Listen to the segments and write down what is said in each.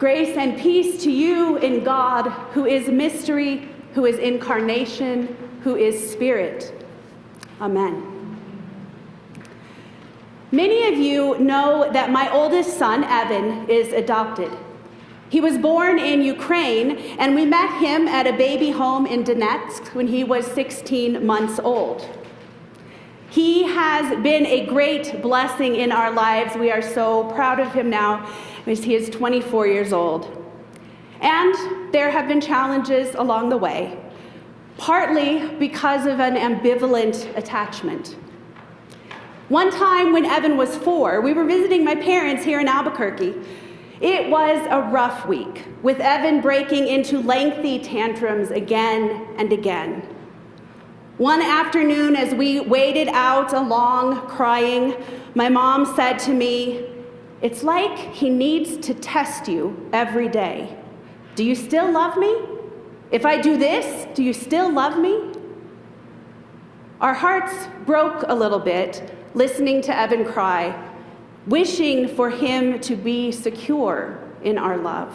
Grace and peace to you in God, who is mystery, who is incarnation, who is spirit. Amen. Many of you know that my oldest son, Evan, is adopted. He was born in Ukraine, and we met him at a baby home in Donetsk when he was 16 months old. He has been a great blessing in our lives. We are so proud of him now, as he is 24 years old. And there have been challenges along the way, partly because of an ambivalent attachment. One time when Evan was 4, we were visiting my parents here in Albuquerque. It was a rough week, with Evan breaking into lengthy tantrums again and again. One afternoon, as we waded out along crying, my mom said to me, "It's like he needs to test you every day. Do you still love me? If I do this, do you still love me?" Our hearts broke a little bit, listening to Evan cry, wishing for him to be secure in our love.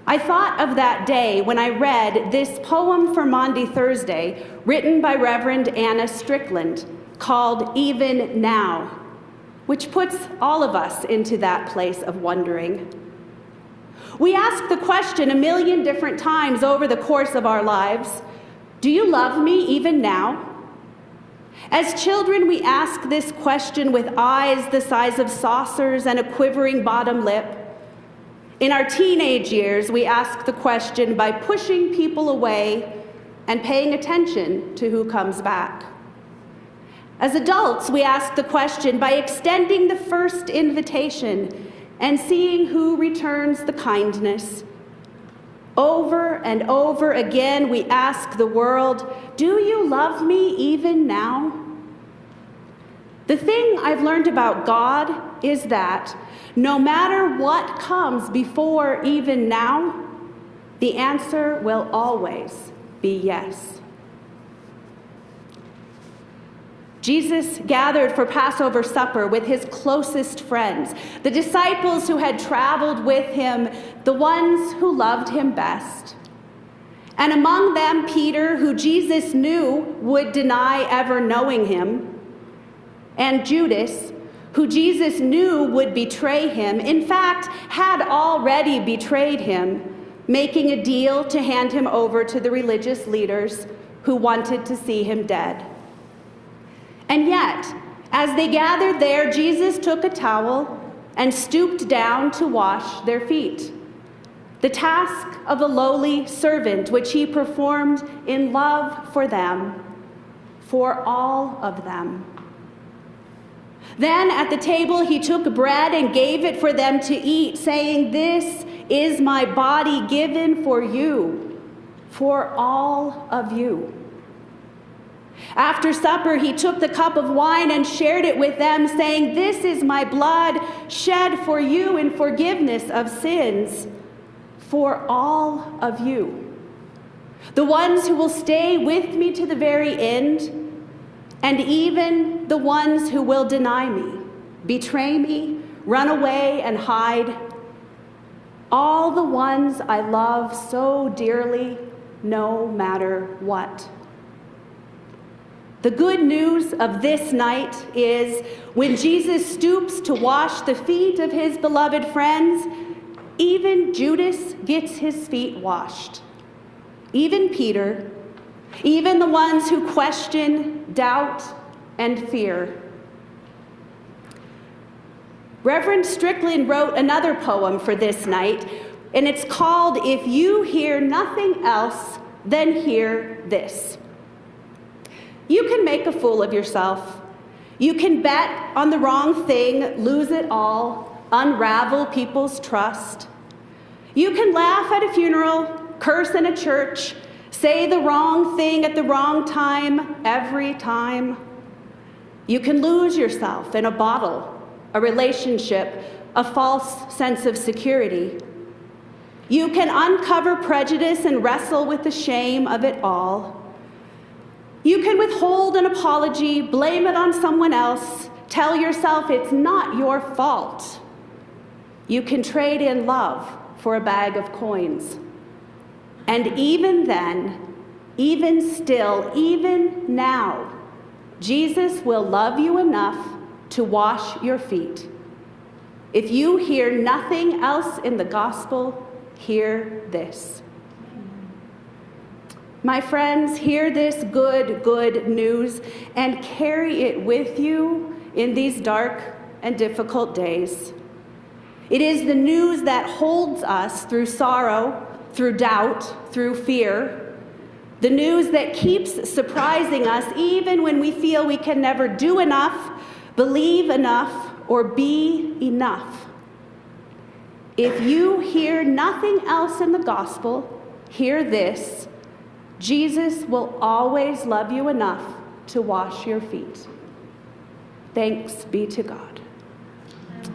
I thought of that day when I read this poem for Maundy Thursday, written by Reverend Anna Strickland, called Even Now, which puts all of us into that place of wondering. We ask the question a million different times over the course of our lives, do you love me even now? As children, we ask this question with eyes the size of saucers and a quivering bottom lip. In our teenage years, we ask the question by pushing people away and paying attention to who comes back. As adults, we ask the question by extending the first invitation and seeing who returns the kindness. Over and over again, we ask the world, do you love me even now? The thing I've learned about God is that no matter what comes before even now, the answer will always be yes. Jesus gathered for Passover supper with his closest friends, the disciples who had traveled with him, the ones who loved him best. And among them, Peter, who Jesus knew would deny ever knowing him, and Judas, who Jesus knew would betray him, in fact, had already betrayed him, making a deal to hand him over to the religious leaders who wanted to see him dead. And yet, as they gathered there, Jesus took a towel and stooped down to wash their feet, the task of a lowly servant, which he performed in love for them, for all of them. Then at the table he took bread and gave it for them to eat, saying, "This is my body given for you, for all of you." After supper, he took the cup of wine and shared it with them, saying, "This is my blood shed for you in forgiveness of sins, for all of you, the ones who will stay with me to the very end, and even the ones who will deny me, betray me, run away and hide, all the ones I love so dearly, no matter what." The good news of this night is when Jesus stoops to wash the feet of his beloved friends, even Judas gets his feet washed. Even Peter, even the ones who question, doubt, and fear. Reverend Strickland wrote another poem for this night, and it's called "If You Hear Nothing Else, Then Hear This." You can make a fool of yourself. You can bet on the wrong thing, lose it all, unravel people's trust. You can laugh at a funeral, curse in a church, say the wrong thing at the wrong time every time. You can lose yourself in a bottle, a relationship, a false sense of security. You can uncover prejudice and wrestle with the shame of it all. You can withhold an apology, blame it on someone else, tell yourself it's not your fault. You can trade in love for a bag of coins. And even then, even still, even now, Jesus will love you enough to wash your feet. If you hear nothing else in the gospel, hear this. My friends, hear this good news and carry it with you in these dark and difficult days. It is the news that holds us through sorrow, through doubt, through fear. The news that keeps surprising us even when we feel we can never do enough, believe enough, or be enough. If you hear nothing else in the gospel, hear this. Jesus will always love you enough to wash your feet. Thanks be to God.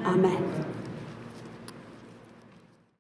Amen.